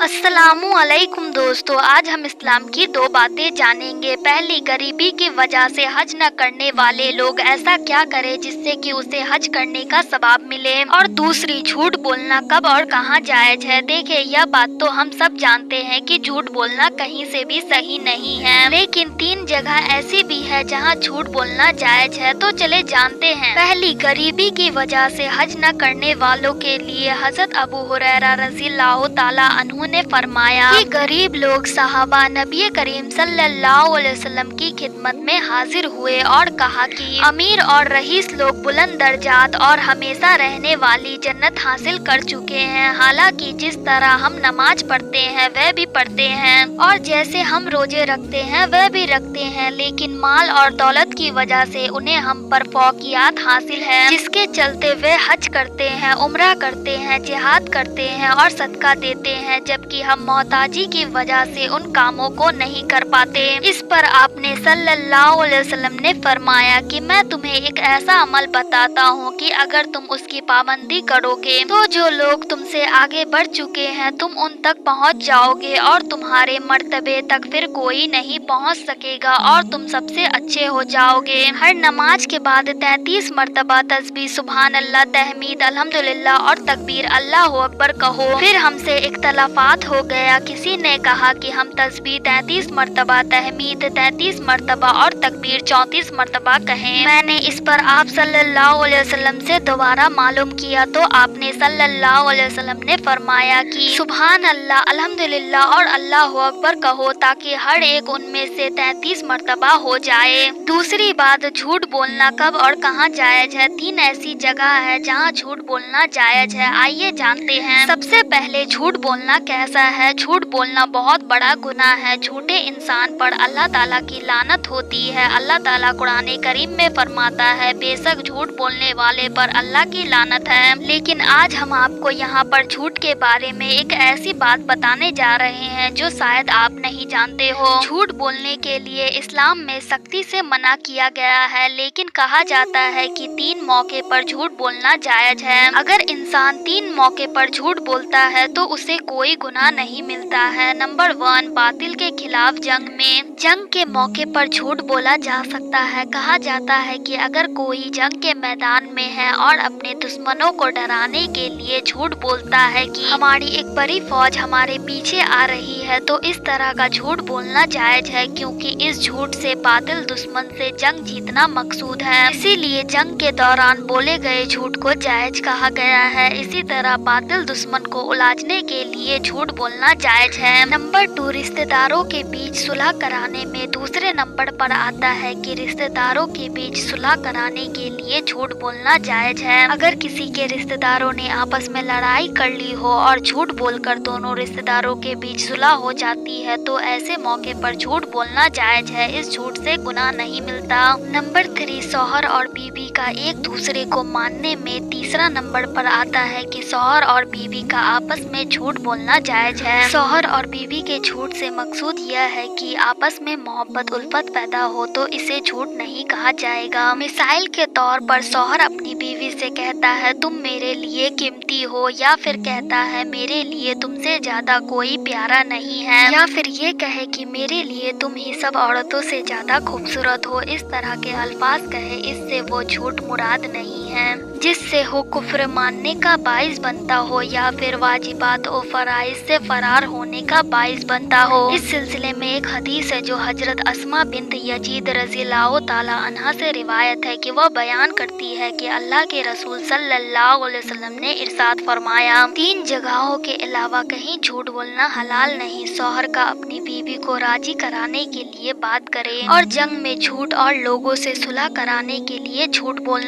अस्सलामुअलैकुम दोस्तों, आज हम इस्लाम की दो बातें जानेंगे। पहली, गरीबी की वजह से हज न करने वाले लोग ऐसा क्या करें जिससे कि उसे हज करने का सवाब मिले। और दूसरी, झूठ बोलना कब और कहाँ जायज है। देखिए, यह बात तो हम सब जानते हैं कि झूठ बोलना कहीं से भी सही नहीं है, लेकिन 3 जगह ऐसी भी है जहाँ झूठ बोलना जायज है। तो चले जानते हैं। पहली, गरीबी की वजह से हज न करने वालों के लिए हजरत अबू हुरैरा रज़ियल्लाहु ताला अन्हु ने फरमाया कि गरीब लोग सहाबा नबी करीम सल्लल्लाहु अलैहि वसल्लम की खिदमत में हाजिर हुए और कहा कि अमीर और रईस लोग बुलंद दर्जात और हमेशा रहने वाली जन्नत हासिल कर चुके हैं। हालांकि जिस तरह हम नमाज पढ़ते हैं वह भी पढ़ते हैं और जैसे हम रोजे रखते हैं वह भी रखते हैं, लेकिन माल और दौलत की वजह से उन्हें हम पर फौकियात हासिल है, जिसके चलते वे हज करते हैं, उम्रा करते हैं, जिहाद करते हैं और सदका देते हैं, जबकि हम मोहताजी की वजह से उन कामों को नहीं कर पाते। इस पर आपने सल्लल्लाहु अलैहि वसल्लम ने फरमाया कि मैं तुम्हें एक ऐसा अमल बताता हूँ कि अगर तुम उसकी पाबंदी करोगे तो जो लोग तुमसे आगे बढ़ चुके हैं तुम उन तक पहुँच जाओगे और तुम्हारे मर्तबे तक फिर कोई नहीं पहुँच सकेगा और तुम सबसे अच्छे हो जाओगे। हर नमाज के बाद 33 मरतबा तस्बीह सुभान अल्लाह, तहमीद, अल्हम्दुलिल्लाह और तकबीर अल्लाहु अकबर कहो। फिर हमसे इख्तलाफात हो गया। किसी ने कहा कि हम तस्बीह 33 मरतबा, तहमीद 33 मरतबा और तकबीर 34 मरतबा कहें। मैंने इस पर आप सल्लल्लाहु अलैहि वसल्लम से दोबारा मालूम किया तो आपने सल्लल्लाहु अलैहि वसल्लम ने फरमाया कि सुभान अल्लाह, अल्हम्दुलिल्लाह और अल्लाहु अकबर कहो, ताकि हर एक उनमें से 33 मरतबा हो जाए। दूसरी बात, झूठ बोलना कब और कहाँ जायज है। 3 ऐसी जगह है जहाँ झूठ बोलना जायज है। आइए जानते हैं। सबसे पहले, झूठ बोलना कैसा है। झूठ बोलना बहुत बड़ा गुनाह है। झूठे इंसान पर अल्लाह ताला की लानत होती है। अल्लाह ताला कुरान करीम में फरमाता है, बेशक झूठ बोलने वाले पर अल्लाह की लानत है। लेकिन आज हम आपको यहाँ पर झूठ के बारे में एक ऐसी बात बताने जा रहे हैं जो शायद आप नहीं जानते हो। झूठ बोलने के लिए इस्लाम में सख्ती से मना किया गया है, लेकिन कहा जाता है कि 3 मौके पर झूठ बोलना जायज है। अगर इंसान 3 मौके पर झूठ बोलता है तो उसे कोई गुनाह नहीं मिलता है। नंबर 1, बातिल के खिलाफ जंग में। जंग के मौके पर झूठ बोला जा सकता है। कहा जाता है कि अगर कोई जंग के मैदान में है और अपने दुश्मनों को डराने के लिए झूठ बोलता है कि हमारी एक बड़ी फौज हमारे पीछे आ रही है, तो इस तरह का झूठ बोलना जायज है, क्योंकि इस झूठ से बातिल दुश्मन से जंग जीतना मकसूद है। इसीलिए जंग के दौरान बोले गए झूठ को जायज कहा गया है। इसी तरह बातिल दुश्मन को उलाझने के लिए झूठ बोलना जायज है। नंबर 2, रिश्तेदारों के बीच सुलह कराने में। दूसरे नंबर पर आता है कि रिश्तेदारों के बीच सुलह कराने के लिए झूठ बोलना जायज है। अगर किसी के रिश्तेदारों ने आपस में लड़ाई कर ली हो और झूठ बोलकर दोनों रिश्तेदारों के बीच सुलह हो जाती है तो ऐसे मौके पर झूठ बोलना जायज है। इस झूठ से गुनाह नहीं मिलता। नंबर 3, शौहर और बीवी का एक दूसरे को मानने में। तीसरा नंबर पर आता है कि शौहर और बीवी का आपस में झूठ बोलना जायज है। शौहर और बीवी के झूठ से मकसूद यह है कि आपस में मोहब्बत उल्फत पैदा हो, तो इसे झूठ नहीं कहा जाएगा। मिसाइल के तौर पर शौहर अपनी बीवी से कहता है तुम मेरे लिए कीमती हो, या फिर कहता है मेरे लिए तुमसे ज्यादा कोई प्यारा नहीं है, या फिर ये कहे कि मेरे लिए तुम ही सब औरतों से ज्यादा खूबसूरत हो। इस तरह के अल्फाज कहे, इससे वो झूठ मुराद नहीं है जिससे हो कुफ्र मानने का बाइस बनता हो या फिर वाजिबात और फराइज से फरार होने का बाइस बनता हो। इस सिलसिले में एक हदीस है जो हजरत अस्मा बिन्त यजीद रज़ियल्लाहु ताला अन्हा से रिवायत है कि वह बयान करती है कि अल्लाह के रसूल सल्लल्लाहु अलैहि वसल्लम ने इरशाद फरमाया, 3 जगहों के अलावा कहीं झूठ बोलना हलाल नहीं। शौहर का अपनी बीवी को राजी कराने के लिए बात करे, और जंग में झूठ, और लोगों से सुलह कराने के लिए झूठ बोलना।